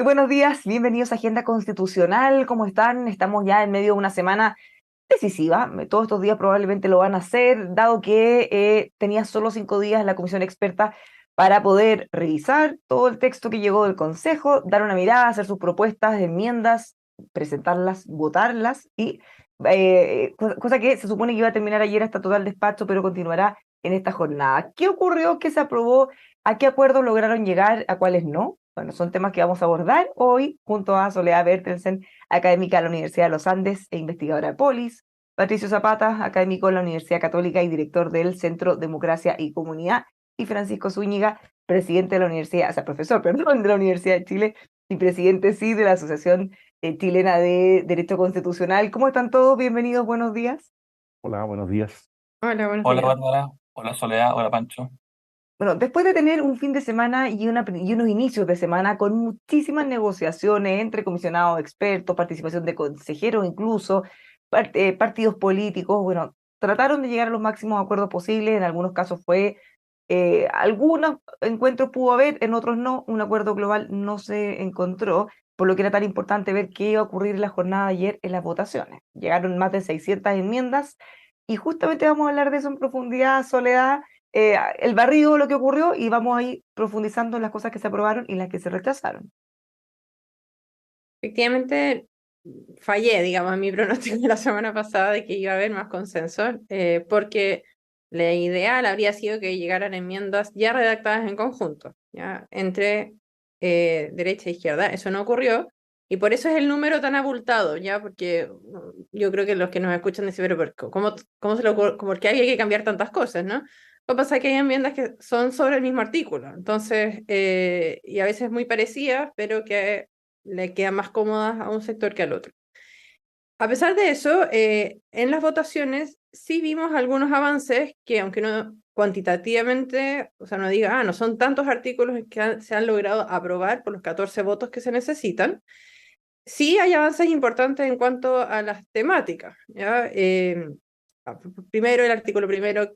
Muy buenos días, bienvenidos a Agenda Constitucional. ¿Cómo están? Estamos ya en medio de una semana decisiva. Todos estos días probablemente lo van a hacer, dado que tenía solo 5 días la comisión experta para poder revisar todo el texto que llegó del Consejo, dar una mirada, hacer sus propuestas, enmiendas, presentarlas, votarlas y cosa que se supone que iba a terminar ayer hasta total despacho, pero continuará en esta jornada. ¿Qué ocurrió? ¿Qué se aprobó? ¿A qué acuerdos lograron llegar? ¿A cuáles no? Bueno, son temas que vamos a abordar hoy junto a Soledad Bertelsen, académica de la Universidad de los Andes e investigadora de Polis, Patricio Zapata, académico de la Universidad Católica y director del Centro Democracia y Comunidad, y Francisco Zúñiga, presidente de la Universidad, o sea, profesor, perdón, de la Universidad de Chile y presidente, sí, de la Asociación Chilena de Derecho Constitucional. ¿Cómo están todos? Bienvenidos, buenos días. Hola, buenos días. Hola, buenos Hola días. Bárbara, hola Soledad, hola Pancho. Bueno, después de tener un fin de semana y unos inicios de semana con muchísimas negociaciones entre comisionados, expertos, participación de consejeros incluso, partidos políticos, bueno, trataron de llegar a los máximos acuerdos posibles, en algunos casos fue, algunos encuentros pudo haber, en otros no, un acuerdo global no se encontró, por lo que era tan importante ver qué iba a ocurrir en la jornada de ayer en las votaciones. Llegaron más de 600 enmiendas y justamente vamos a hablar de eso en profundidad, Soledad, el barrido, lo que ocurrió, y vamos a ir profundizando en las cosas que se aprobaron y las que se rechazaron. Efectivamente, fallé, digamos, en mi pronóstico de la semana pasada de que iba a haber más consenso, porque la ideal habría sido que llegaran enmiendas ya redactadas en conjunto, ¿ya? Entre derecha e izquierda. Eso no ocurrió, y por eso es el número tan abultado, ¿ya? Porque yo creo que los que nos escuchan dicen, pero ¿cómo se lo ocurre? ¿Por qué había que cambiar tantas cosas, no? Lo que pasa es que hay enmiendas que son sobre el mismo artículo, entonces, y a veces muy parecidas, pero que le quedan más cómodas a un sector que al otro. A pesar de eso, en las votaciones sí vimos algunos avances que, aunque no cuantitativamente, o sea, no diga, no son tantos artículos que se han logrado aprobar por los 14 votos que se necesitan, sí hay avances importantes en cuanto a las temáticas, ¿ya? Primero, el artículo primero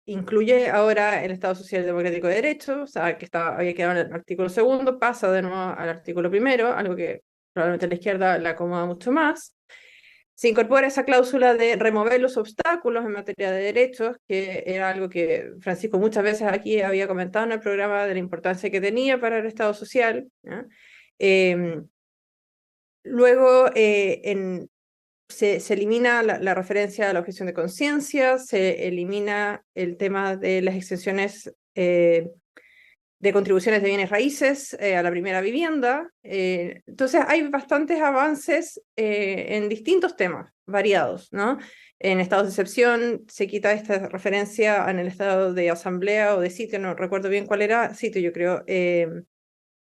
incluye ahora el Estado Social Democrático de Derecho, o sea, que había quedado en el artículo segundo, pasa de nuevo al artículo primero, algo que probablemente a la izquierda le acomoda mucho más. Se incorpora esa cláusula de remover los obstáculos en materia de derechos, que era algo que Francisco muchas veces aquí había comentado en el programa de la importancia que tenía para el Estado social, ¿ya? Luego, se elimina la referencia a la objeción de conciencia, se elimina el tema de las exenciones de contribuciones de bienes raíces a la primera vivienda. Entonces hay bastantes avances en distintos temas variados, ¿no? En estados de excepción se quita esta referencia en el estado de asamblea o de sitio, no recuerdo bien cuál era, sitio yo creo,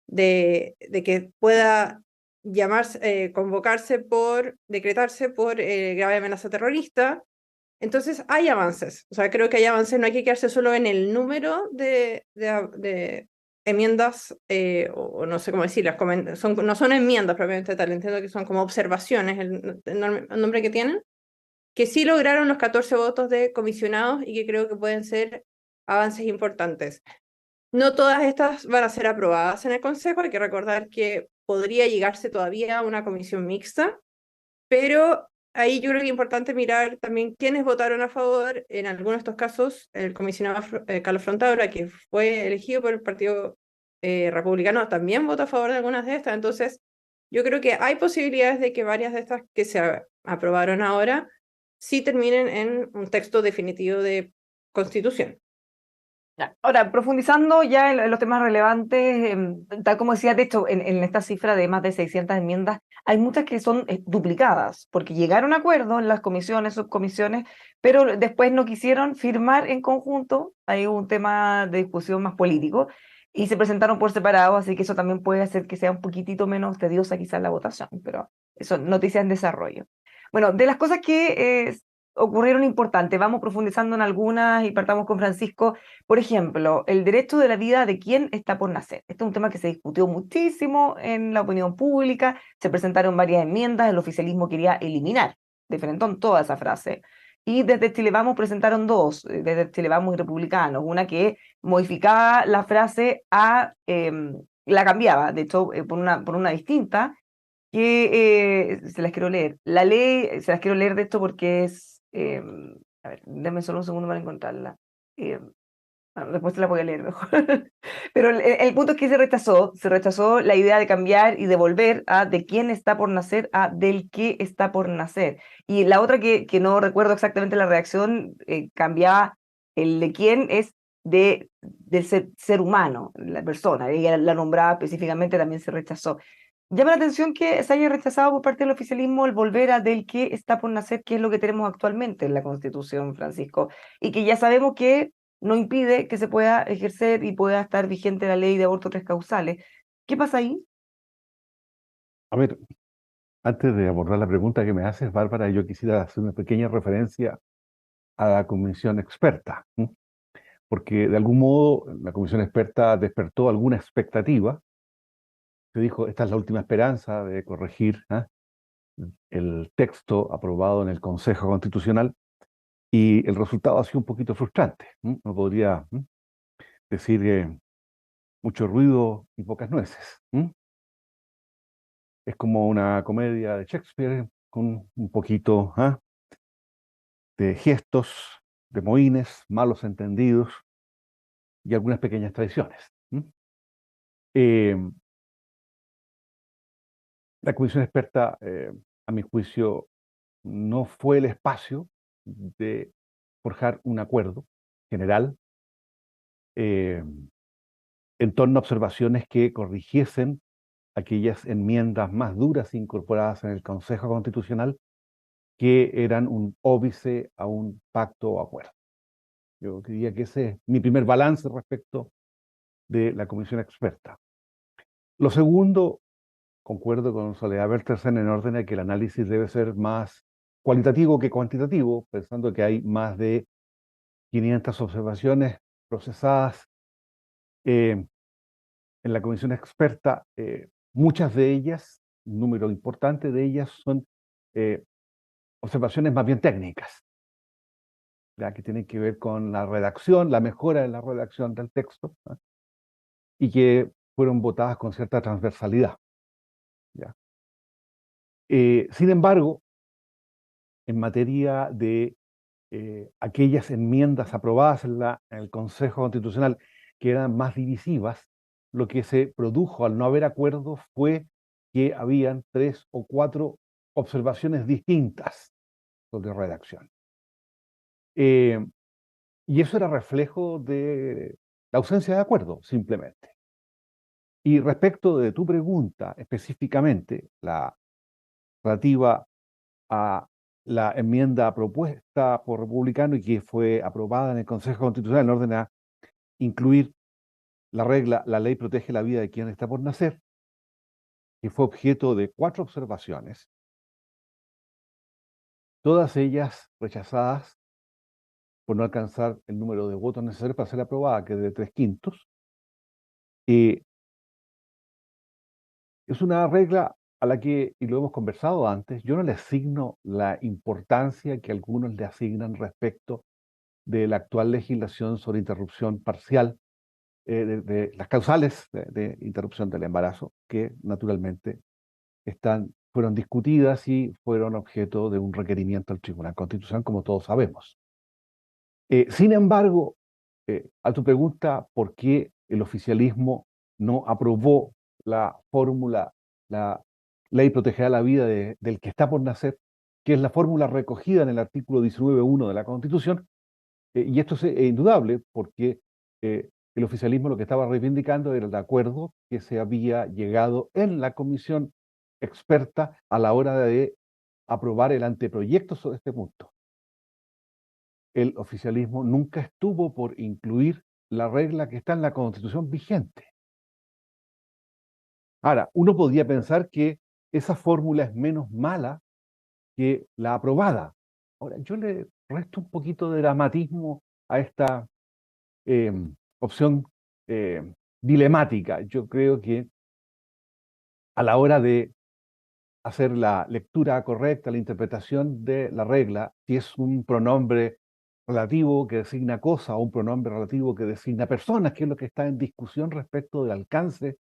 de que pueda decretarse por grave amenaza terrorista. Entonces hay avances, o sea, creo que hay avances, no hay que quedarse solo en el número de enmiendas, o no sé cómo decirlas, no son enmiendas propiamente tal, entiendo que son como observaciones el nombre que tienen, que sí lograron los 14 votos de comisionados y que creo que pueden ser avances importantes. No todas estas van a ser aprobadas en el Consejo, hay que recordar que podría llegarse todavía a una comisión mixta, pero ahí yo creo que es importante mirar también quiénes votaron a favor. En algunos de estos casos, el comisionado Carlos Frontabra, que fue elegido por el Partido Republicano, también votó a favor de algunas de estas. Entonces, yo creo que hay posibilidades de que varias de estas que se aprobaron ahora sí terminen en un texto definitivo de constitución. Ya. Ahora, profundizando ya en los temas relevantes, tal como decía, de hecho, en esta cifra de más de 600 enmiendas, hay muchas que son duplicadas, porque llegaron a acuerdos en las comisiones, subcomisiones, pero después no quisieron firmar en conjunto, hay un tema de discusión más político, y se presentaron por separado, así que eso también puede hacer que sea un poquitito menos tediosa quizás la votación, pero eso, noticias en desarrollo. Bueno, de las cosas que ocurrieron importantes, vamos profundizando en algunas y partamos con Francisco. Por ejemplo, el derecho de la vida de quien está por nacer. Este es un tema que se discutió muchísimo en la opinión pública, se presentaron varias enmiendas, el oficialismo quería eliminar de frentón toda esa frase. Y desde Chile Vamos presentaron dos, desde Chile Vamos y Republicanos, una que modificaba la frase a la cambiaba, de hecho, por una distinta, que se las quiero leer. La ley, se las quiero leer de esto porque es, a ver, denme solo un segundo para encontrarla. Eh, bueno, después te la voy a leer mejor. Pero el punto es que se rechazó la idea de cambiar y de volver a de quién está por nacer a del qué está por nacer. Y la otra que no recuerdo exactamente la reacción, cambiaba el de quién es del ser humano, la persona. Ella la nombraba específicamente, también se rechazó. Llama la atención que se haya rechazado por parte del oficialismo el volver a del que está por nacer, que es lo que tenemos actualmente en la Constitución, Francisco, y que ya sabemos que no impide que se pueda ejercer y pueda estar vigente la ley de aborto tres causales. ¿Qué pasa ahí? A ver, antes de abordar la pregunta que me haces, Bárbara, yo quisiera hacer una pequeña referencia a la comisión experta, ¿m? Porque de algún modo la comisión experta despertó alguna expectativa. Se dijo, esta es la última esperanza de corregir el texto aprobado en el Consejo Constitucional, y el resultado ha sido un poquito frustrante. No podría decir mucho ruido y pocas nueces. Es como una comedia de Shakespeare con un poquito de gestos, de mohines, malos entendidos y algunas pequeñas traiciones. Eh, la comisión experta, a mi juicio, no fue el espacio de forjar un acuerdo general eh, en torno a observaciones que corrigiesen aquellas enmiendas más duras incorporadas en el Consejo Constitucional, que eran un óbice a un pacto o acuerdo. Yo diría que ese es mi primer balance respecto de la comisión experta. Lo segundo, concuerdo con Soledad Bertersen en orden a que el análisis debe ser más cualitativo que cuantitativo, pensando que hay más de 500 observaciones procesadas en la comisión experta. Muchas de ellas, un número importante de ellas, son observaciones más bien técnicas, ya que tienen que ver con la redacción, la mejora de la redacción del texto, y que fueron votadas con cierta transversalidad. ¿Ya? Sin embargo, en materia de aquellas enmiendas aprobadas en el Consejo Constitucional que eran más divisivas, lo que se produjo al no haber acuerdo fue que habían 3 o 4 observaciones distintas sobre redacción. Y eso era reflejo de la ausencia de acuerdo, simplemente. Y respecto de tu pregunta específicamente, la relativa a la enmienda propuesta por republicanos y que fue aprobada en el Consejo Constitucional en orden a incluir la regla, la ley protege la vida de quien está por nacer, que fue objeto de 4 observaciones, todas ellas rechazadas por no alcanzar el número de votos necesarios para ser aprobada, que es de 3/5. Es una regla a la que, y lo hemos conversado antes, yo no le asigno la importancia que algunos le asignan respecto de la actual legislación sobre interrupción parcial, de las causales de interrupción del embarazo, que naturalmente fueron discutidas y fueron objeto de un requerimiento al Tribunal Constitucional, como todos sabemos. Sin embargo, a tu pregunta, ¿por qué el oficialismo no aprobó la fórmula, la ley protegerá la vida del que está por nacer, que es la fórmula recogida en el artículo 19.1 de la Constitución? Y esto es indudable, porque el oficialismo lo que estaba reivindicando era el acuerdo que se había llegado en la comisión experta a la hora de aprobar el anteproyecto sobre este punto. El oficialismo nunca estuvo por incluir la regla que está en la Constitución vigente. Ahora, uno podría pensar que esa fórmula es menos mala que la aprobada. Ahora, yo le resto un poquito de dramatismo a esta opción dilemática. Yo creo que a la hora de hacer la lectura correcta, la interpretación de la regla, si es un pronombre relativo que designa cosa o un pronombre relativo que designa personas, que es lo que está en discusión respecto del alcance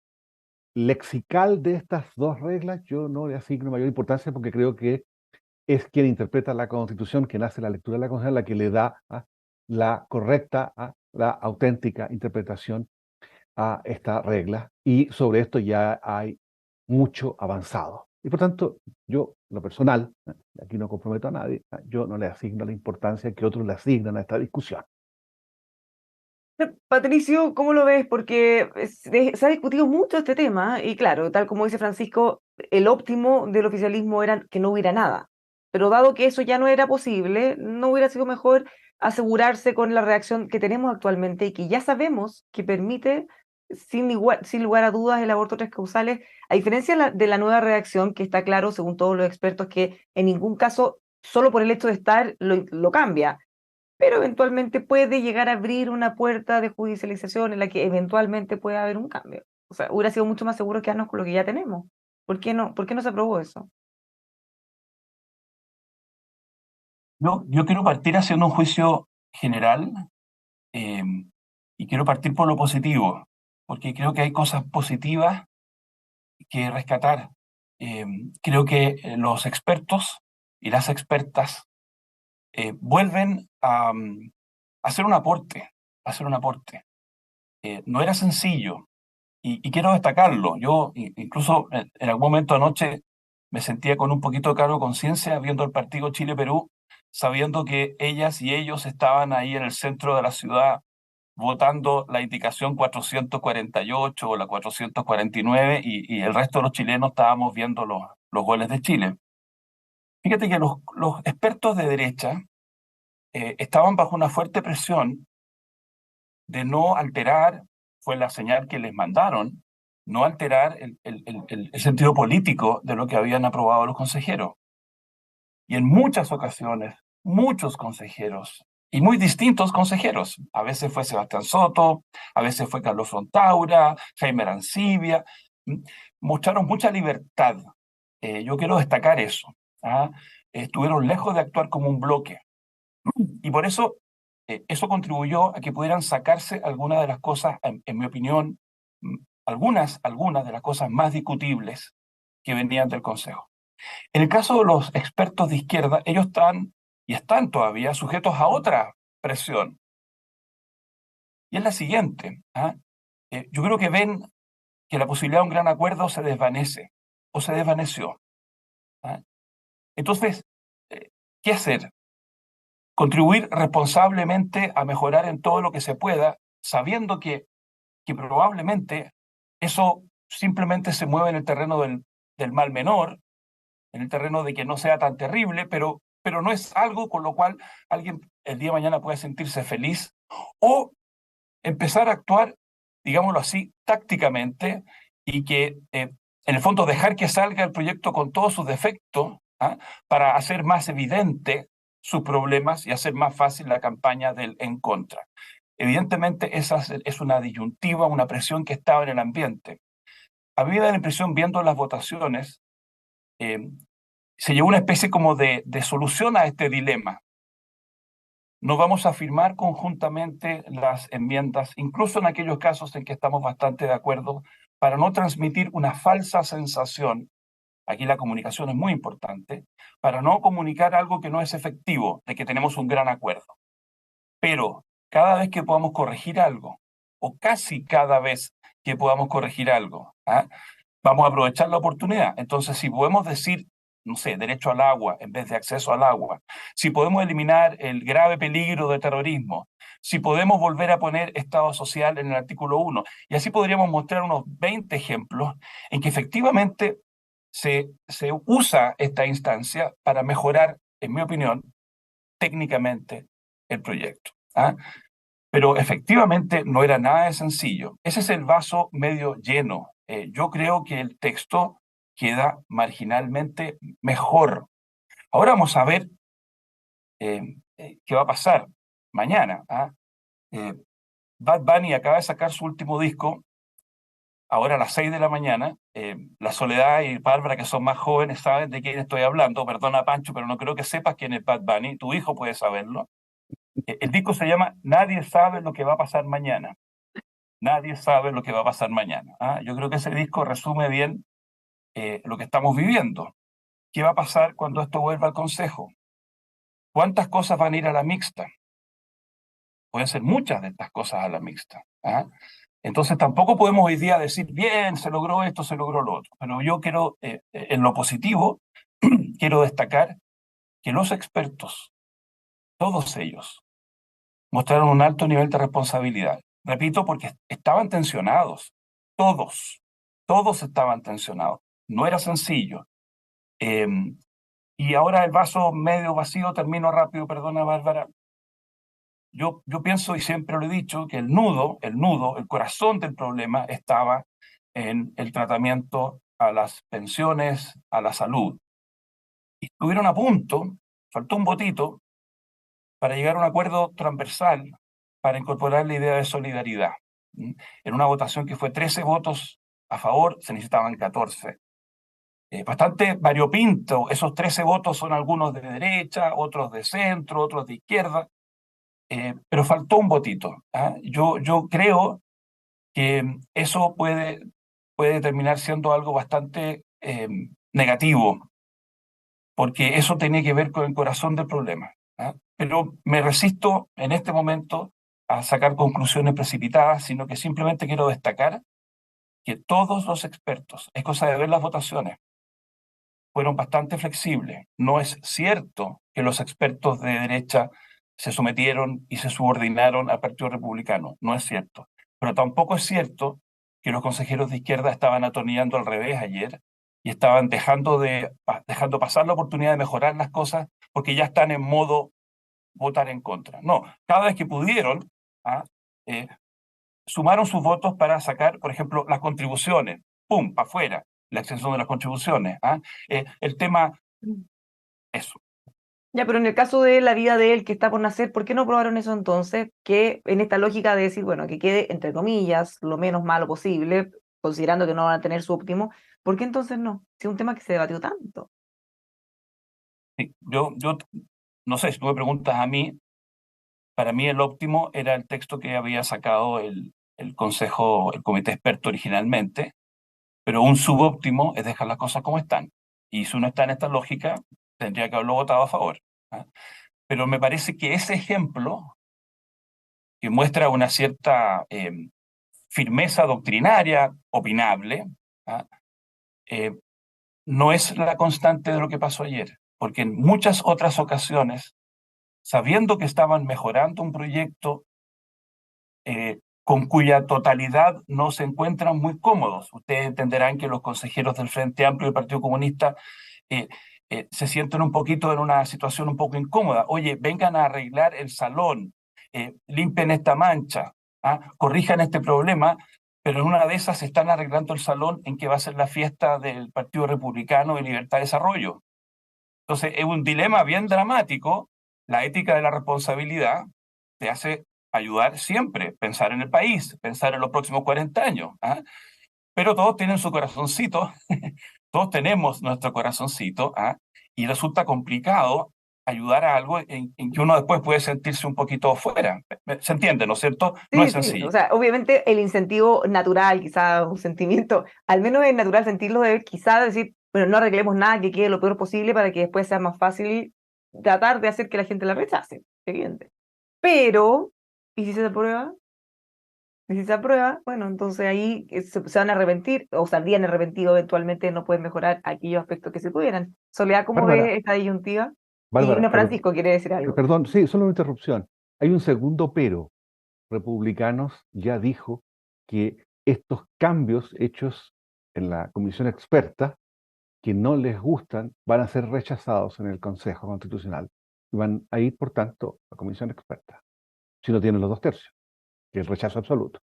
lexical de estas dos reglas yo no le asigno mayor importancia porque creo que es quien interpreta la Constitución, quien hace la lectura de la Constitución, la que le da la correcta, la auténtica interpretación a esta regla. Y sobre esto ya hay mucho avanzado. Y por tanto, yo, lo personal, aquí no comprometo a nadie, yo no le asigno la importancia que otros le asignan a esta discusión. Patricio, ¿cómo lo ves? Porque se ha discutido mucho este tema y claro, tal como dice Francisco, el óptimo del oficialismo era que no hubiera nada. Pero dado que eso ya no era posible, ¿no hubiera sido mejor asegurarse con la reacción que tenemos actualmente y que ya sabemos que permite sin lugar a dudas el aborto tres causales, a diferencia de la nueva redacción que está claro, según todos los expertos, que en ningún caso, solo por el hecho de estar, lo cambia, pero eventualmente puede llegar a abrir una puerta de judicialización en la que eventualmente puede haber un cambio. O sea, hubiera sido mucho más seguro quedarnos con lo que ya tenemos. ¿Por qué no se aprobó eso? Yo quiero partir haciendo un juicio general eh, y quiero partir por lo positivo, porque creo que hay cosas positivas que rescatar. Eh, Creo que los expertos y las expertas vuelven a hacer un aporte, a hacer un aporte. No era sencillo y quiero destacarlo. Yo incluso en algún momento anoche me sentía con un poquito de cargo de conciencia viendo el partido Chile-Perú, sabiendo que ellas y ellos estaban ahí en el centro de la ciudad votando la indicación 448 o la 449 y el resto de los chilenos estábamos viendo los goles de Chile. Fíjate que los expertos de derecha estaban bajo una fuerte presión de no alterar, fue la señal que les mandaron, no alterar el sentido político de lo que habían aprobado los consejeros. Y en muchas ocasiones, muchos consejeros, y muy distintos consejeros, a veces fue Sebastián Soto, a veces fue Carlos Frontaura, Jaime Arancibia, mostraron mucha libertad. Yo quiero destacar eso. Estuvieron lejos de actuar como un bloque. Y por eso eso contribuyó a que pudieran sacarse algunas de las cosas, en mi opinión, algunas de las cosas más discutibles que venían del Consejo. En el caso de los expertos de izquierda, ellos están y están todavía sujetos a otra presión. Y es la siguiente. Yo creo que ven que la posibilidad de un gran acuerdo se desvanece o se desvaneció. Entonces, ¿qué hacer? Contribuir responsablemente a mejorar en todo lo que se pueda, sabiendo que probablemente eso simplemente se mueve en el terreno del mal menor, en el terreno de que no sea tan terrible, pero no es algo con lo cual alguien el día de mañana pueda sentirse feliz o empezar a actuar, digámoslo así, tácticamente y que en el fondo dejar que salga el proyecto con todos sus defectos para hacer más evidente sus problemas y hacer más fácil la campaña del en contra. Evidentemente esa es una disyuntiva, una presión que estaba en el ambiente. A mí me da la impresión, viendo las votaciones, se llevó una especie como de solución a este dilema. No vamos a firmar conjuntamente las enmiendas, incluso en aquellos casos en que estamos bastante de acuerdo, para no transmitir una falsa sensación, aquí la comunicación es muy importante, para no comunicar algo que no es efectivo, de que tenemos un gran acuerdo. Pero cada vez que podamos corregir algo, o casi cada vez que podamos corregir algo, vamos a aprovechar la oportunidad. Entonces, si podemos decir, no sé, derecho al agua en vez de acceso al agua, si podemos eliminar el grave peligro de terrorismo, si podemos volver a poner Estado social en el artículo 1, y así podríamos mostrar unos 20 ejemplos en que efectivamente se usa esta instancia para mejorar, en mi opinión, técnicamente el proyecto. Pero efectivamente no era nada de sencillo. Ese es el vaso medio lleno. Yo creo que el texto queda marginalmente mejor. Ahora vamos a ver qué va a pasar mañana. Bad Bunny acaba de sacar su último disco, ahora a las 6 de la mañana. La Soledad y Bárbara, que son más jóvenes, saben de quién estoy hablando. Perdona, Pancho, pero no creo que sepas quién es Bad Bunny. Tu hijo puede saberlo. El disco se llama Nadie sabe lo que va a pasar mañana. Nadie sabe lo que va a pasar mañana. Yo creo que ese disco resume bien lo que estamos viviendo. ¿Qué va a pasar cuando esto vuelva al Consejo? ¿Cuántas cosas van a ir a la mixta? Pueden ser muchas de estas cosas a la mixta. Entonces tampoco podemos hoy día decir, bien, se logró esto, se logró lo otro. Pero yo quiero, en lo positivo, quiero destacar que los expertos, todos ellos, mostraron un alto nivel de responsabilidad. Repito, porque estaban tensionados, todos estaban tensionados. No era sencillo. Y ahora el vaso medio vacío, termino rápido, perdona Bárbara. Yo pienso, y siempre lo he dicho, que el nudo, el corazón del problema estaba en el tratamiento a las pensiones, a la salud. Y estuvieron a punto, faltó un votito, para llegar a un acuerdo transversal para incorporar la idea de solidaridad. En una votación que fue 13 votos a favor, se necesitaban 14. Bastante variopinto, esos 13 votos son algunos de derecha, otros de centro, otros de izquierda, pero faltó un votito. Yo creo que eso puede terminar siendo algo bastante negativo, porque eso tiene que ver con el corazón del problema. Pero me resisto en este momento a sacar conclusiones precipitadas, sino que simplemente quiero destacar que todos los expertos, es cosa de ver las votaciones, fueron bastante flexibles. No es cierto que los expertos de derecha se sometieron y se subordinaron al Partido Republicano, no es cierto. Pero tampoco es cierto que los consejeros de izquierda estaban atornillando al revés ayer y estaban dejando pasar la oportunidad de mejorar las cosas porque ya están en modo votar en contra. No, cada vez que pudieron, eh, sumaron sus votos para sacar, por ejemplo, las contribuciones, ¡pum!, para afuera, la extensión de las contribuciones. El tema, eso. Ya, pero en el caso de la vida de él que está por nacer, ¿por qué no probaron eso entonces? Que en esta lógica de decir, bueno, que quede, entre comillas, lo menos malo posible, considerando que no van a tener su óptimo, ¿por qué entonces no? Si es un tema que se debatió tanto. Sí, yo no sé, si tú me preguntas a mí, para mí el óptimo era el texto que había sacado el Consejo, el Comité Experto originalmente, pero un subóptimo es dejar las cosas como están. Y si uno está en esta lógica, tendría que haberlo votado a favor. Pero me parece que ese ejemplo, que muestra una cierta firmeza doctrinaria, opinable, no es la constante de lo que pasó ayer, porque en muchas otras ocasiones, sabiendo que estaban mejorando un proyecto con cuya totalidad no se encuentran muy cómodos. Ustedes entenderán que los consejeros del Frente Amplio y del Partido Comunista se sienten un poquito en una situación un poco incómoda. Oye, vengan a arreglar el salón, limpien esta mancha, corrijan este problema, pero en una de esas están arreglando el salón en que va a ser la fiesta del Partido Republicano de Libertad y Desarrollo. Entonces, es un dilema bien dramático. La ética de la responsabilidad te hace ayudar siempre, pensar en el país, pensar en los próximos 40 años. Pero todos tienen su corazoncito, todos tenemos nuestro corazoncito, y resulta complicado ayudar a algo en que uno después puede sentirse un poquito fuera. ¿Se entiende, no es cierto? No es Sí, sí, sencillo. o sea, obviamente el incentivo natural, quizá un sentimiento, al menos es natural sentirlo de quizá decir, bueno, no arreglemos nada, que quede lo peor posible para que después sea más fácil tratar de hacer que la gente la rechace, evidente. Pero, ¿y si se aprueba? Y si se aprueba, bueno, entonces ahí se van a arrepentir, o saldrían arrepentidos eventualmente, no pueden mejorar aquellos aspectos que se pudieran. Soledad, ¿cómo Bárbara, ve esta disyuntiva? Y Bárbara, no, Francisco quiere decir algo. perdón, sí, solo una interrupción. Hay un segundo pero. Republicanos ya dijo que estos cambios hechos en la comisión experta, que no les gustan, van a ser rechazados en el Consejo Constitucional y van a ir, por tanto, a comisión experta, si no tienen los 2/3, que es el rechazo absoluto.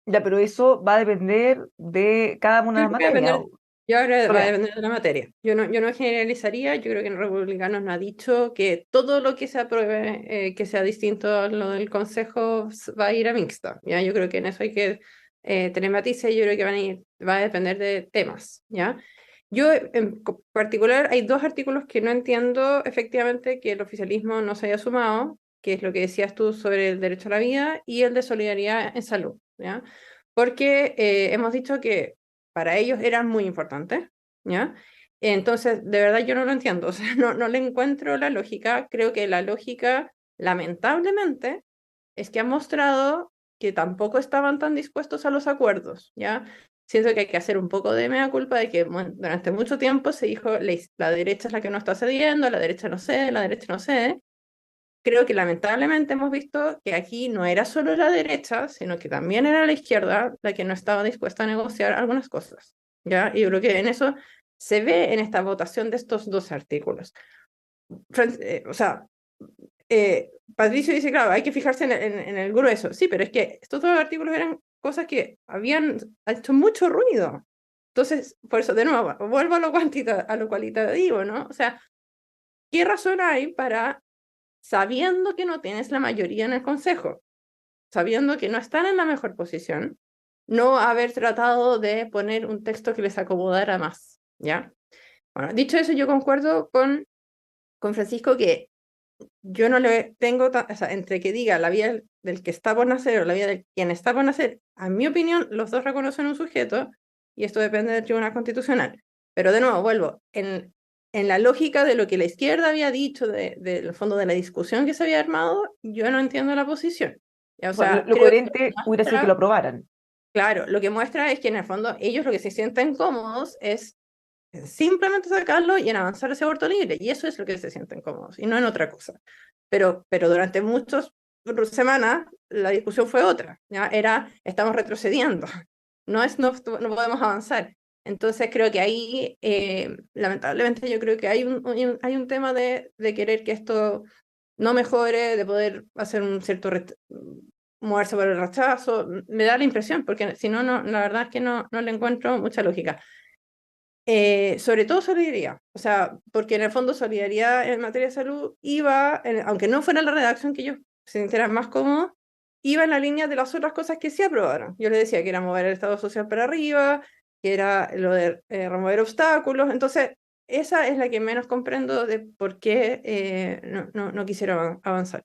Ya, pero eso va a depender de cada una de las Yo creo que va a materias. depender, yo creo que va a Soledad. depender de la materia. Yo no generalizaría, yo creo que en Republicanos no ha dicho que todo lo que se apruebe que sea distinto a lo del Consejo va a ir a mixta. ¿Ya? Yo creo que en eso hay que tener matices, yo creo que va a depender de temas. ¿Ya? Yo en particular hay dos artículos que no entiendo efectivamente que el oficialismo no se haya sumado. que es lo que decías tú sobre el derecho a la vida, y el de solidaridad en salud, ¿ya? Porque hemos dicho que para ellos eran muy importantes, ¿ya? Entonces, de verdad yo no lo entiendo, o sea, no le encuentro la lógica. Creo que la lógica, lamentablemente, es que han mostrado que tampoco estaban tan dispuestos a los acuerdos, ¿ya? Siento que hay que hacer un poco de mea culpa de que durante mucho tiempo se dijo la derecha es la que no está cediendo, la derecha no cede, la derecha no cede. Creo que lamentablemente hemos visto que aquí no era solo la derecha, sino que también era la izquierda la que no estaba dispuesta a negociar algunas cosas, ¿ya? Y yo creo que en eso se ve en esta votación de estos dos artículos. O sea, Patricio dice, claro, hay que fijarse en el grueso. Sí, pero es que estos dos artículos eran cosas que habían hecho mucho ruido. Entonces, por eso, de nuevo, vuelvo a lo cualitativo, ¿no? O sea, ¿qué razón hay para, sabiendo que no tienes la mayoría en el Consejo, sabiendo que no están en la mejor posición, no haber tratado de poner un texto que les acomodara más, ¿ya? Bueno, dicho eso, yo concuerdo con Francisco que yo no le tengo, o sea, entre que diga la vida del que está por nacer o la vida de quien está por nacer, a mi opinión, los dos reconocen un sujeto y esto depende del Tribunal Constitucional. Pero de nuevo, vuelvo, en la lógica de lo que la izquierda había dicho, del fondo de la discusión que se había armado, yo no entiendo la posición. O sea, Bueno, lo creo que coherente hubiera sido que lo aprobaran. claro, lo que muestra es que en el fondo ellos lo que se sienten cómodos es simplemente sacarlo y en avanzar ese aborto libre, y eso es lo que se sienten cómodos, y no en otra cosa. Pero durante muchas semanas la discusión fue otra, ¿ya? Era, estamos retrocediendo, no podemos avanzar. Entonces creo que ahí, lamentablemente yo creo que hay un tema de querer que esto no mejore, de poder hacer un cierto moverse por el rechazo. Me da la impresión, porque si no, la verdad es que no le encuentro mucha lógica. Sobre todo solidaridad, o sea, porque en el fondo solidaridad en materia de salud iba, aunque no fuera la redacción que ellos se sintieran más cómodos, iba en la línea de las otras cosas que sí aprobaron. Yo les decía que era mover el Estado social para arriba, que era lo de remover obstáculos. Entonces esa es la que menos comprendo de por qué no quisieron avanzar.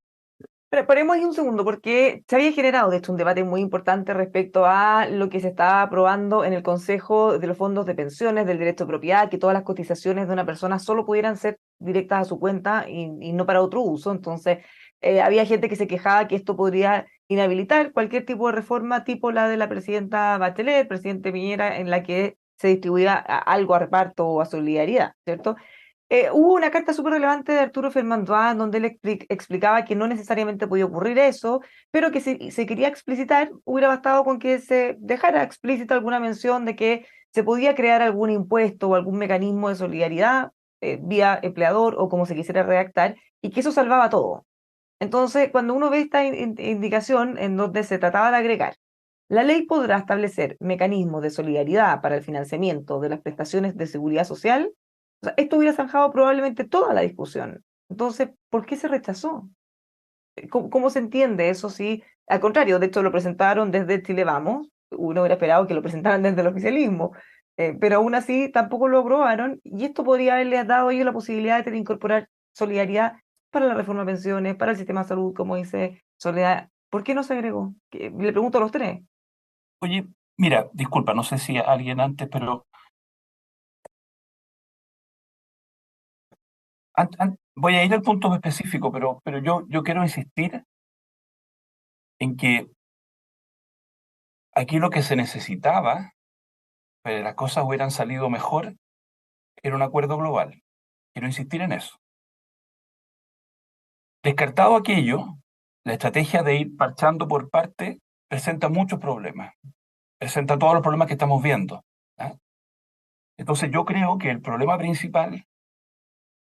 Pero paremos ahí un segundo, porque se había generado, de hecho, un debate muy importante respecto a lo que se estaba aprobando en el Consejo de los Fondos de Pensiones, del derecho de propiedad, que todas las cotizaciones de una persona solo pudieran ser directas a su cuenta y no para otro uso. Entonces, había gente que se quejaba que esto podría inhabilitar cualquier tipo de reforma, tipo la de la presidenta Bachelet, el presidente Piñera, en la que se distribuía algo a reparto o a solidaridad, ¿cierto? Hubo una carta súper relevante de Arturo Fernández donde él explicaba que no necesariamente podía ocurrir eso, pero que si se quería explicitar, hubiera bastado con que se dejara explícita alguna mención de que se podía crear algún impuesto o algún mecanismo de solidaridad vía empleador o como se quisiera redactar, y que eso salvaba todo. Entonces, cuando uno ve esta indicación en donde se trataba de agregar, la ley podrá establecer mecanismos de solidaridad para el financiamiento de las prestaciones de seguridad social. O sea, esto hubiera zanjado probablemente toda la discusión. Entonces, ¿por qué se rechazó? ¿Cómo se entiende eso? Sí, al contrario, de hecho lo presentaron desde Chile Vamos, uno hubiera esperado que lo presentaran desde el oficialismo, pero aún así tampoco lo aprobaron, y esto podría haberles dado a ellos la posibilidad de incorporar solidaridad para la reforma de pensiones, para el sistema de salud, como dice Soledad. ¿Por qué no se agregó? Le pregunto a los tres. Oye, mira, disculpa, no sé si alguien antes, pero voy a ir al punto específico, pero yo quiero insistir en que aquí lo que se necesitaba para que las cosas hubieran salido mejor era un acuerdo global. Quiero insistir en eso. Descartado aquello, la estrategia de ir parchando por parte presenta muchos problemas, presenta todos los problemas que estamos viendo, ¿ah? Entonces yo creo que el problema principal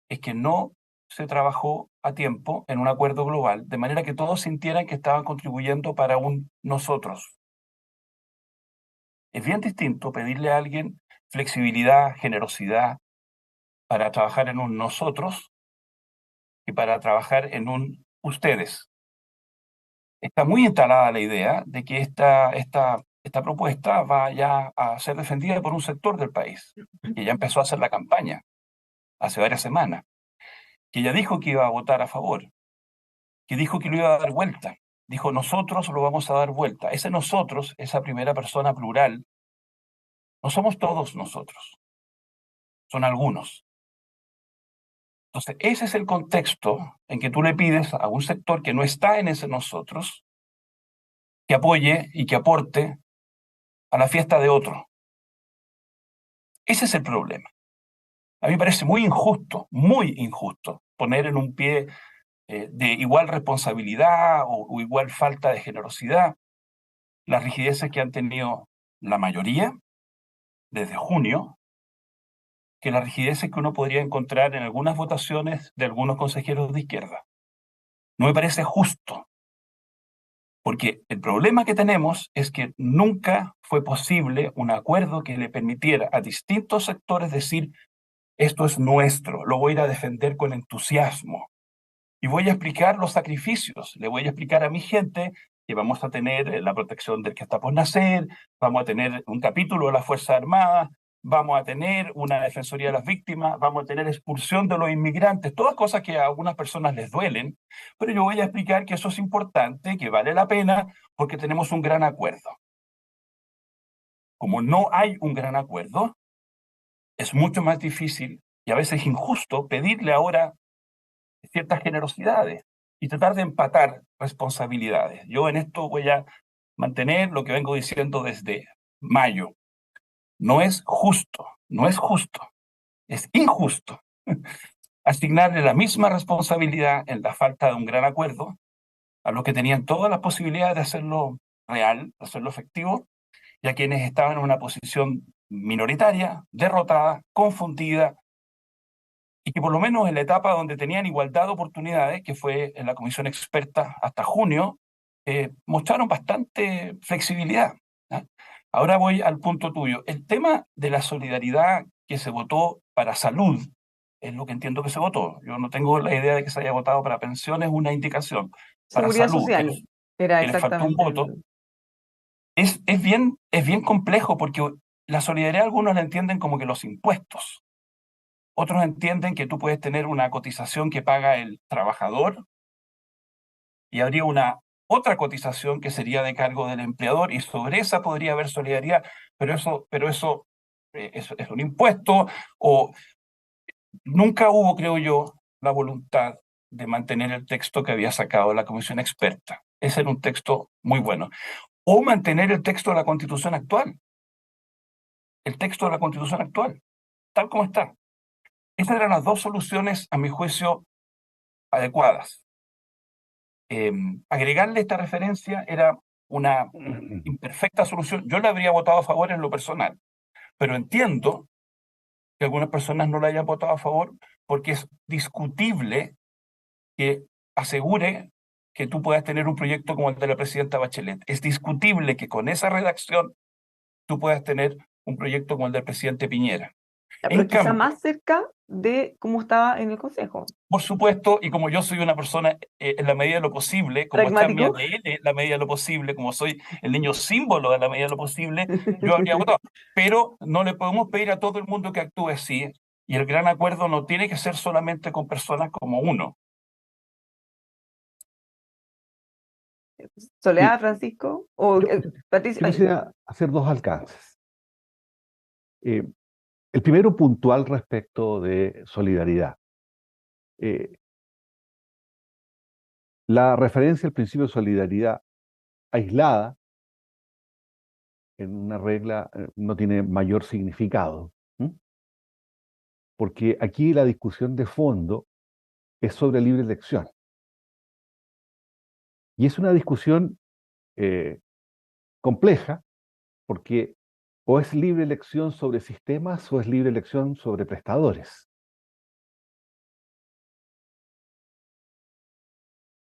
es que no se trabajó a tiempo en un acuerdo global, de manera que todos sintieran que estaban contribuyendo para un nosotros. Es bien distinto pedirle a alguien flexibilidad, generosidad para trabajar en un nosotros que para trabajar en un ustedes. Está muy instalada la idea de que esta propuesta va ya a ser defendida por un sector del país, que ya empezó a hacer la campaña hace varias semanas, que ya dijo que iba a votar a favor. que dijo que lo iba a dar vuelta. Dijo, nosotros lo vamos a dar vuelta. Ese nosotros, esa primera persona plural, no somos todos nosotros, son algunos. Entonces, ese es el contexto en que tú le pides a un sector que no está en ese nosotros que apoye y que aporte a la fiesta de otro. Ese es el problema. A mí me parece muy injusto poner en un pie de igual responsabilidad o igual falta de generosidad las rigideces que han tenido la mayoría desde junio, que las rigideces que uno podría encontrar en algunas votaciones de algunos consejeros de izquierda. No me parece justo, porque el problema que tenemos es que nunca fue posible un acuerdo que le permitiera a distintos sectores decir, esto es nuestro, lo voy a ir a defender con entusiasmo. Y voy a explicar los sacrificios, le voy a explicar a mi gente que vamos a tener la protección del que está por nacer, vamos a tener un capítulo de la Fuerza Armada, vamos a tener una defensoría de las víctimas, vamos a tener expulsión de los inmigrantes, todas cosas que a algunas personas les duelen, pero yo voy a explicar que eso es importante, que vale la pena, porque tenemos un gran acuerdo. Como no hay un gran acuerdo, es mucho más difícil y a veces injusto pedirle ahora ciertas generosidades y tratar de empatar responsabilidades. Yo en esto voy a mantener lo que vengo diciendo desde mayo. No es justo, es injusto asignarle la misma responsabilidad en la falta de un gran acuerdo a los que tenían todas las posibilidades de hacerlo real, de hacerlo efectivo, y a quienes estaban en una posición minoritaria, derrotada, confundida, y que por lo menos en la etapa donde tenían igualdad de oportunidades, que fue en la comisión experta hasta junio, mostraron bastante flexibilidad. ¿Ya? Ahora voy al punto tuyo. El tema de la solidaridad que se votó para salud, es lo que entiendo que se votó. Yo no tengo la idea de que se haya votado para pensiones, una indicación. Para Seguridad salud, social era que les faltó un exactamente voto, es bien complejo porque la solidaridad algunos la entienden como que los impuestos. Otros entienden que tú puedes tener una cotización que paga el trabajador y habría una otra cotización que sería de cargo del empleador y sobre esa podría haber solidaridad, pero eso es un impuesto o nunca hubo, creo yo, la voluntad de mantener el texto que había sacado la comisión experta. Ese era un texto muy bueno. O mantener el texto de la Constitución actual, tal como está. Esas eran las dos soluciones, a mi juicio, adecuadas. Agregarle esta referencia era una imperfecta solución. Yo le habría votado a favor en lo personal, pero entiendo que algunas personas no la hayan votado a favor porque es discutible que asegure que tú puedas tener un proyecto como el de la presidenta Bachelet. Es discutible que con esa redacción tú puedas tener un proyecto como el del presidente Piñera. pero En quizá cambio, más cerca de cómo estaba en el Consejo. por supuesto, y como yo soy una persona en la medida de lo posible, como está en mi ¿Pragmático? ADN, en la medida de lo posible, como soy el niño símbolo de la medida de lo posible, yo habría votado. Pero no le podemos pedir a todo el mundo que actúe así, y el gran acuerdo no tiene que ser solamente con personas como uno. Soledad, Sí, Francisco, o yo Patricia. quisiera hacer dos alcances. Eh, el primero puntual respecto de solidaridad. Eh, la referencia al principio de solidaridad aislada en una regla no tiene mayor significado, ¿m? Porque aquí la discusión de fondo es sobre libre elección. Y es una discusión eh, compleja porque o es libre elección sobre sistemas o es libre elección sobre prestadores.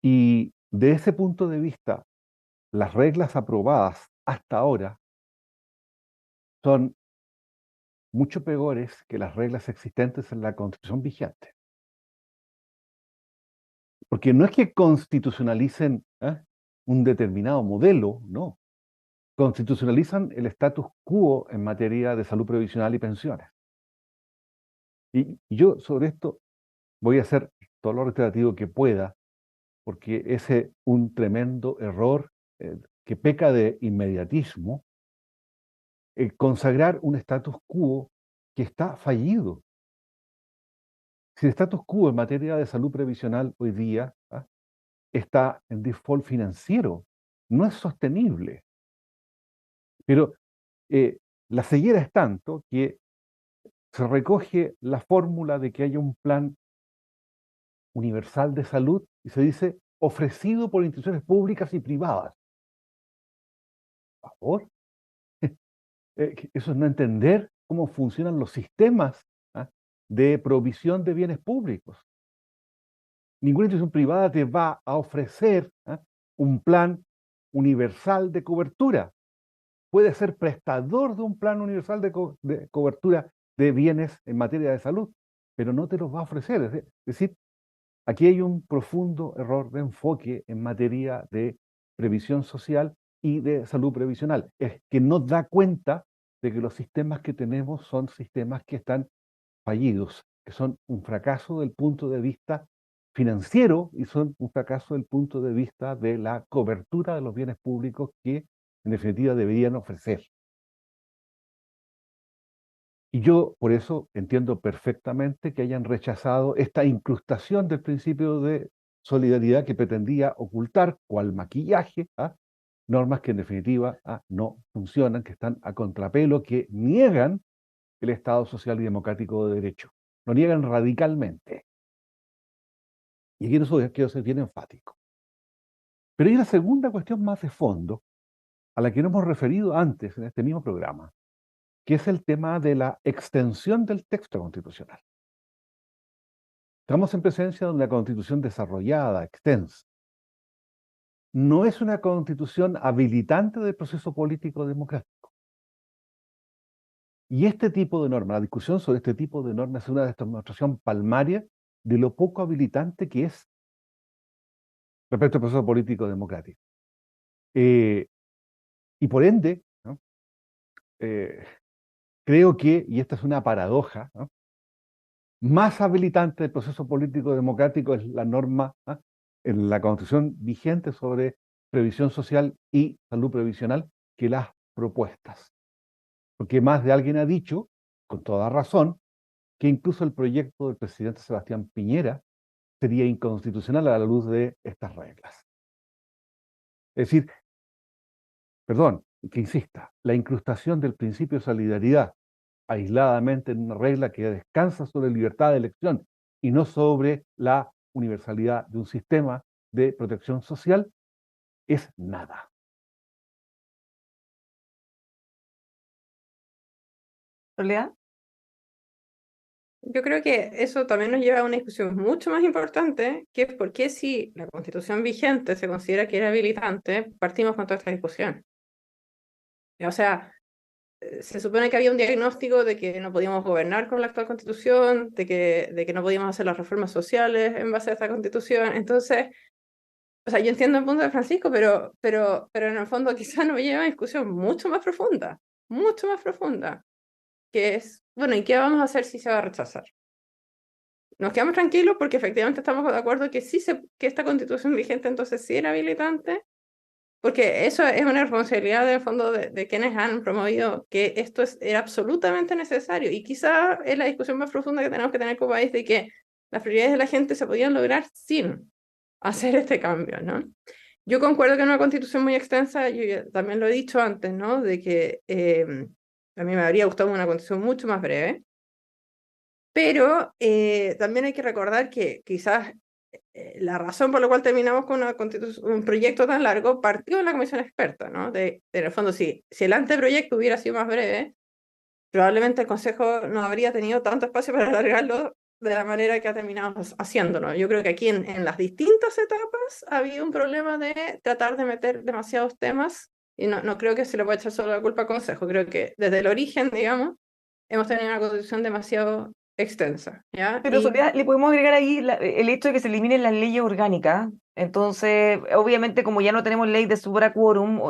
Y de ese punto de vista, las reglas aprobadas hasta ahora son mucho peores que las reglas existentes en la Constitución vigente. Porque no es que constitucionalicen un determinado modelo, no. Constitucionalizan el status quo en materia de salud previsional y pensiones. Y yo sobre esto voy a hacer todo lo reiterativo que pueda, porque es un tremendo error que peca de inmediatismo, consagrar un status quo que está fallido. Si el status quo en materia de salud previsional hoy día está en default financiero, no es sostenible. Pero la ceguera es tanto que se recoge la fórmula de que haya un plan universal de salud y se dice ofrecido por instituciones públicas y privadas. Por favor, eso es no entender cómo funcionan los sistemas de provisión de bienes públicos. Ninguna institución privada te va a ofrecer un plan universal de cobertura. Puede ser prestador de un plan universal de cobertura de bienes en materia de salud, pero no te los va a ofrecer. Es decir, aquí hay un profundo error de enfoque en materia de previsión social y de salud previsional. Es que no da cuenta de que los sistemas que tenemos son sistemas que están fallidos, que son un fracaso del punto de vista financiero y son un fracaso del punto de vista de la cobertura de los bienes públicos que en definitiva deberían ofrecer. Y yo por eso entiendo perfectamente que hayan rechazado esta incrustación del principio de solidaridad que pretendía ocultar, cual maquillaje, normas que en definitiva no funcionan, que están a contrapelo, que niegan el Estado social y democrático de derecho. Lo niegan radicalmente. Y aquí no quiero ser bien enfático. Pero hay una segunda cuestión más de fondo, a la que nos hemos referido antes en este mismo programa, que es el tema de la extensión del texto constitucional. Estamos en presencia de una constitución desarrollada, extensa. No es una constitución habilitante del proceso político democrático. Y este tipo de norma, la discusión sobre este tipo de normas es una demostración palmaria de lo poco habilitante que es respecto al proceso político democrático. Y por ende, ¿no? Creo que, y esta es una paradoja, ¿no? Más habilitante del proceso político democrático es la norma en la Constitución vigente sobre previsión social y salud previsional que las propuestas. Porque más de alguien ha dicho, con toda razón, que incluso el proyecto del presidente Sebastián Piñera sería inconstitucional a la luz de estas reglas. Es decir, perdón, que insista, la incrustación del principio de solidaridad aisladamente en una regla que descansa sobre libertad de elección y no sobre la universalidad de un sistema de protección social, es nada. ¿Soledad? Yo creo que eso también nos lleva a una discusión mucho más importante, que es por qué si la Constitución vigente se considera que era habilitante, partimos con toda esta discusión. O sea, se supone que había un diagnóstico de que no podíamos gobernar con la actual Constitución, de que no podíamos hacer las reformas sociales en base a esta Constitución. Entonces, o sea, yo entiendo el punto de Francisco, pero en el fondo quizás nos lleva a una discusión mucho más profunda, que es, bueno, ¿y qué vamos a hacer si se va a rechazar? Nos quedamos tranquilos porque efectivamente estamos de acuerdo que que esta Constitución vigente entonces sí era habilitante, porque eso es una responsabilidad del fondo de quienes han promovido que esto era absolutamente necesario, y quizá es la discusión más profunda que tenemos que tener como país de que las prioridades de la gente se podían lograr sin hacer este cambio, ¿no? Yo concuerdo que en una Constitución muy extensa, yo también lo he dicho antes, ¿no? De que a mí me habría gustado una Constitución mucho más breve, pero también hay que recordar que quizás la razón por la cual terminamos con un proyecto tan largo partió en la comisión experta, ¿no? En el fondo, si el anteproyecto hubiera sido más breve, probablemente el Consejo no habría tenido tanto espacio para alargarlo de la manera que ha terminado haciéndolo. Yo creo que aquí en las distintas etapas ha habido un problema de tratar de meter demasiados temas, y no creo que se le pueda echar solo la culpa al Consejo. Creo que desde el origen, digamos, hemos tenido una constitución demasiado extensa, ¿ya? Pero Soledad, le podemos agregar ahí el hecho de que se eliminen las leyes orgánicas. Entonces, obviamente, como ya no tenemos ley de supra quórum,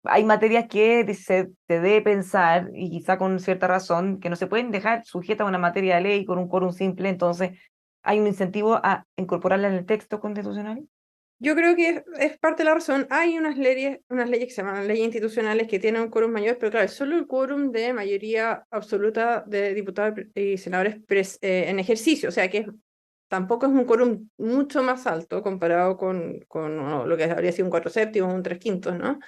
hay materias que se debe pensar, y quizá con cierta razón, que no se pueden dejar sujetas a una materia de ley con un quórum simple. Entonces, ¿hay un incentivo a incorporarla en el texto constitucional? Yo creo que es parte de la razón. Hay unas leyes que se llaman leyes institucionales que tienen un quórum mayor, pero claro, es solo el quórum de mayoría absoluta de diputados y senadores en ejercicio, o sea que tampoco es un quórum mucho más alto comparado con lo que habría sido un 4/7 o un 3/5, ¿no?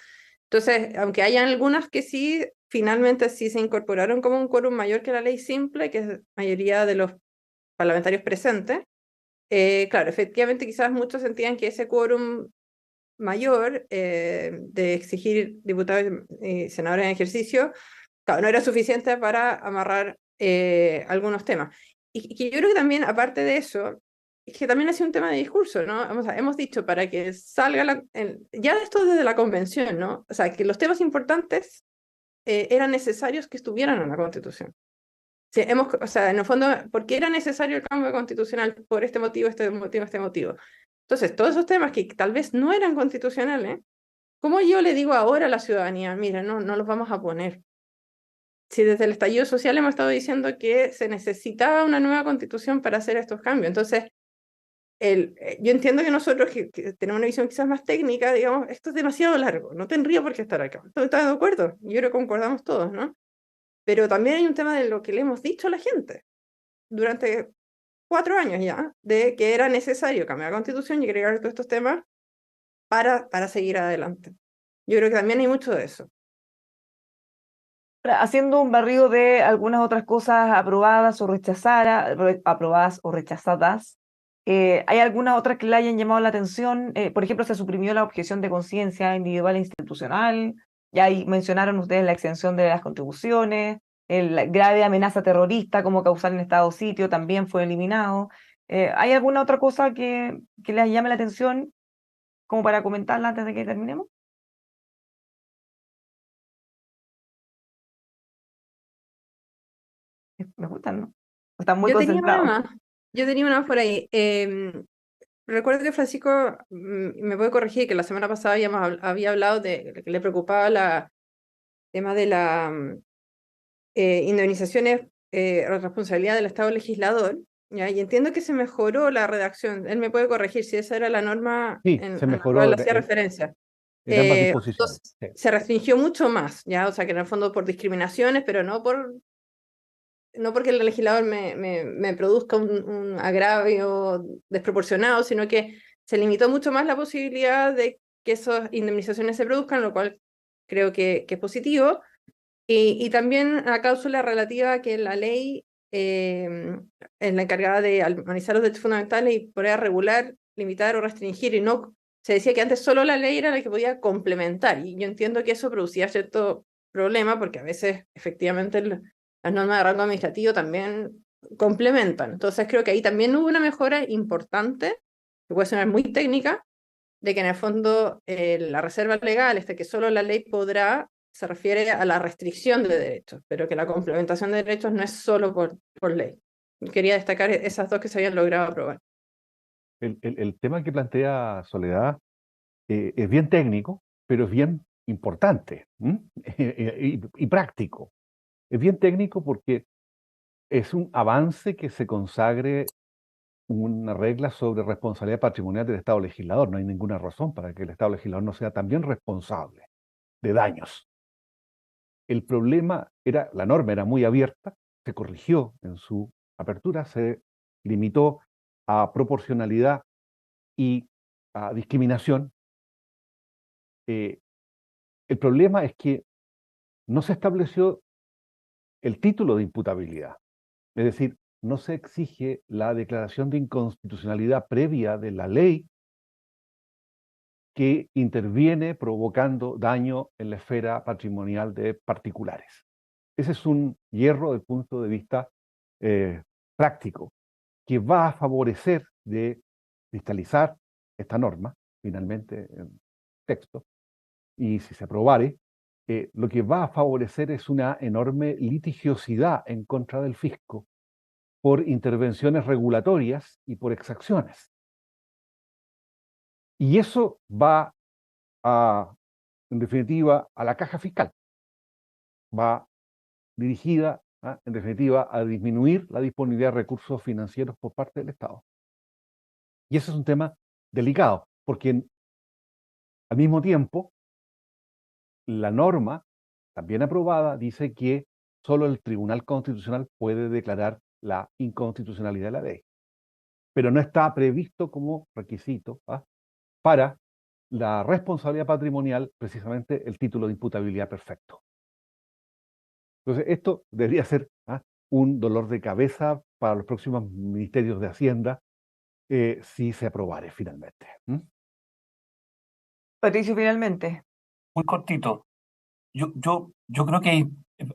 Entonces, aunque hayan algunas que sí, finalmente sí se incorporaron como un quórum mayor que la ley simple, que es mayoría de los parlamentarios presentes. Claro, efectivamente quizás muchos sentían que ese quórum mayor de exigir diputados y senadores en ejercicio, claro, no era suficiente para amarrar algunos temas. Y que yo creo que también, aparte de eso, es que también ha sido un tema de discurso, ¿no? Hemos dicho para que salga ya esto desde la convención, ¿no? O sea, que los temas importantes eran necesarios que estuvieran en la Constitución. Sí, o sea, en el fondo, ¿por qué era necesario el cambio constitucional? Por este motivo, este motivo, este motivo. Entonces, todos esos temas que tal vez no eran constitucionales, ¿cómo yo le digo ahora a la ciudadanía, mira, no los vamos a poner? Si desde el estallido social hemos estado diciendo que se necesitaba una nueva constitución para hacer estos cambios. Entonces, yo entiendo que nosotros que tenemos una visión quizás más técnica, digamos, esto es demasiado largo, no tendría por qué estar acá. ¿Estás de acuerdo? Yo creo que concordamos todos, ¿no? Pero también hay un tema de lo que le hemos dicho a la gente durante 4 años ya, de que era necesario cambiar la constitución y agregar todos estos temas para seguir adelante. Yo creo que también hay mucho de eso. Ahora, haciendo un barrido de algunas otras cosas aprobadas o aprobadas o rechazadas, ¿hay algunas otras que le hayan llamado la atención? Por ejemplo, se suprimió la objeción de conciencia individual e institucional, ya ahí mencionaron ustedes la exención de las contribuciones, la grave amenaza terrorista como causar en estado o sitio también fue eliminado. ¿Hay alguna otra cosa que les llame la atención como para comentarla antes de que terminemos? Me gustan, ¿no? Están muy Yo tenía una concentrados. más. Yo tenía una más por ahí. Recuerdo que Francisco me puede corregir que la semana pasada había hablado de que le preocupaba el tema de las indemnizaciones responsabilidad del Estado legislador. ¿Ya? Y entiendo que se mejoró la redacción. Él me puede corregir si esa era la norma Sí, en se la cual mejoró hacía referencia. en ambas disposiciones. Entonces, Sí. se restringió mucho más, ¿ya? O sea, que en el fondo por discriminaciones, pero no porque el legislador me produzca un agravio desproporcionado, sino que se limitó mucho más la posibilidad de que esas indemnizaciones se produzcan, lo cual creo que es positivo. Y también la cláusula relativa a que la ley es la encargada de armonizar los derechos fundamentales y poder regular, limitar o restringir, y no, se decía que antes solo la ley era la que podía complementar, y yo entiendo que eso producía cierto problema, porque a veces efectivamente las normas de rango administrativo también complementan. Entonces creo que ahí también hubo una mejora importante, que puede sonar muy técnica, de que en el fondo la reserva legal, que solo la ley podrá, se refiere a la restricción de derechos, pero que la complementación de derechos no es solo por ley. Quería destacar esas dos que se habían logrado aprobar. El tema que plantea Soledad es bien técnico, pero es bien importante y práctico. Es bien técnico porque es un avance que se consagre una regla sobre responsabilidad patrimonial del Estado legislador. No hay ninguna razón para que el Estado legislador no sea también responsable de daños. El problema era, la norma era muy abierta, se corrigió en su apertura, se limitó a proporcionalidad y a discriminación. El problema es que no se estableció el título de imputabilidad, es decir, no se exige la declaración de inconstitucionalidad previa de la ley que interviene provocando daño en la esfera patrimonial de particulares. Ese es un hierro desde el punto de vista práctico, que va a favorecer de cristalizar esta norma, finalmente en texto, y si se aprobare, lo que va a favorecer es una enorme litigiosidad en contra del fisco por intervenciones regulatorias y por exacciones. Y eso va en definitiva, a la caja fiscal. Va dirigida, en definitiva, a disminuir la disponibilidad de recursos financieros por parte del Estado. Y ese es un tema delicado, porque al mismo tiempo la norma, también aprobada, dice que solo el Tribunal Constitucional puede declarar la inconstitucionalidad de la ley, pero no está previsto como requisito para la responsabilidad patrimonial precisamente el título de imputabilidad perfecto. Entonces, esto debería ser un dolor de cabeza para los próximos ministerios de Hacienda si se aprobare finalmente. Patricio, finalmente. Muy cortito. Yo creo que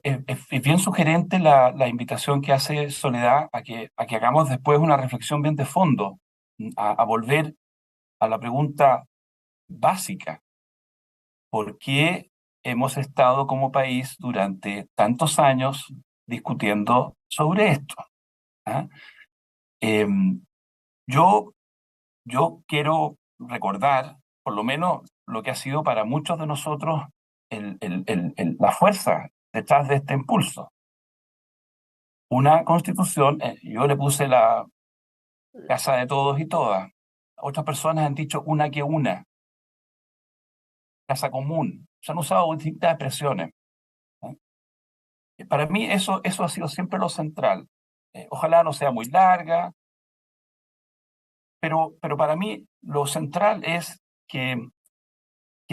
es bien sugerente la invitación que hace Soledad a que hagamos después una reflexión bien de fondo, a volver a la pregunta básica. ¿Por qué hemos estado como país durante tantos años discutiendo sobre esto? ¿Ah? Em, yo quiero recordar, por lo menos, lo que ha sido para muchos de nosotros la fuerza detrás de este impulso. Una constitución, yo le puse la casa de todos y todas. Otras personas han dicho una que una, casa común. Se han usado distintas expresiones. Para mí eso ha sido siempre lo central. Ojalá no sea muy larga, pero para mí lo central es que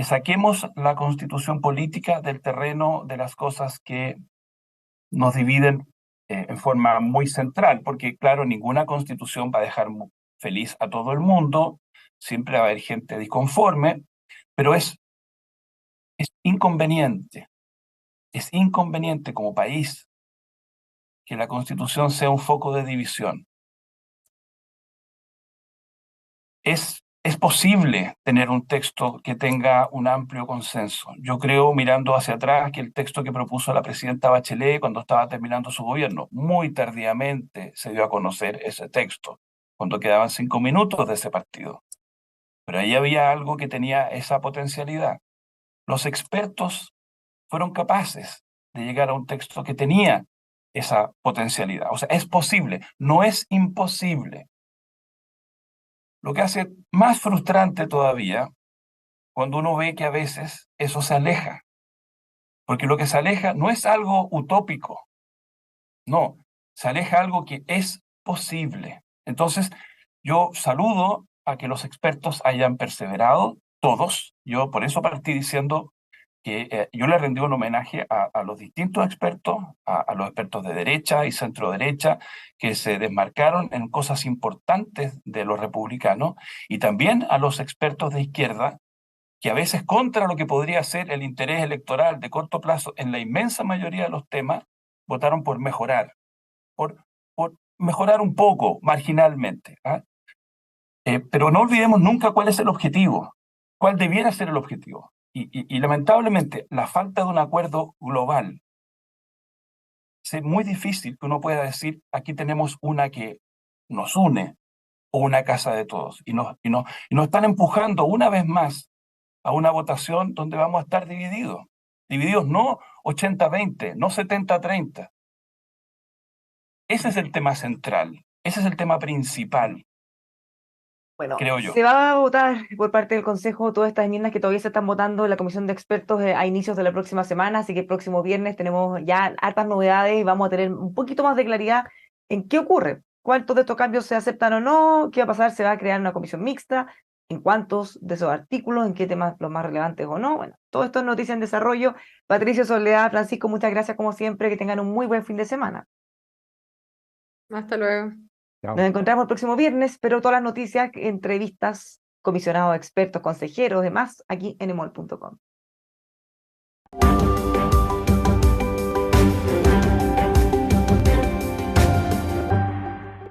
saquemos la constitución política del terreno de las cosas que nos dividen en forma muy central, porque claro, ninguna constitución va a dejar feliz a todo el mundo, siempre va a haber gente disconforme, pero es inconveniente como país que la constitución sea un foco de división. Es posible tener un texto que tenga un amplio consenso. Yo creo, mirando hacia atrás, que el texto que propuso la presidenta Bachelet cuando estaba terminando su gobierno, muy tardíamente se dio a conocer ese texto, cuando quedaban 5 minutos de ese partido. Pero ahí había algo que tenía esa potencialidad. Los expertos fueron capaces de llegar a un texto que tenía esa potencialidad. O sea, es posible, no es imposible. Lo que hace más frustrante todavía cuando uno ve que a veces eso se aleja, porque lo que se aleja no es algo utópico, no, se aleja algo que es posible. Entonces, yo saludo a que los expertos hayan perseverado, todos. Yo por eso partí diciendo que yo le rendí un homenaje a los distintos expertos, a los expertos de derecha y centro derecha, que se desmarcaron en cosas importantes de los republicanos, y también a los expertos de izquierda, que a veces contra lo que podría ser el interés electoral de corto plazo en la inmensa mayoría de los temas, votaron por mejorar, por mejorar un poco, marginalmente. Pero no olvidemos nunca cuál es el objetivo, cuál debiera ser el objetivo. Y lamentablemente la falta de un acuerdo global es muy difícil que uno pueda decir, aquí tenemos una que nos une o una casa de todos. Y nos están empujando una vez más a una votación donde vamos a estar divididos. Divididos no 80-20, no 70-30. Ese es el tema central, ese es el tema principal, Bueno, creo yo. se va a votar por parte del Consejo todas estas enmiendas que todavía se están votando en la Comisión de Expertos a inicios de la próxima semana, así que el próximo viernes tenemos ya hartas novedades y vamos a tener un poquito más de claridad en qué ocurre, cuántos de estos cambios se aceptan o no, qué va a pasar, se va a crear una comisión mixta, en cuántos de esos artículos, en qué temas los más relevantes o no. Bueno, todo esto es noticia en desarrollo. Patricio, Soledad, Francisco, muchas gracias como siempre, que tengan un muy buen fin de semana. Hasta luego. Chao. Nos encontramos el próximo viernes, pero todas las noticias, entrevistas, comisionados, expertos, consejeros, demás, aquí en emol.com.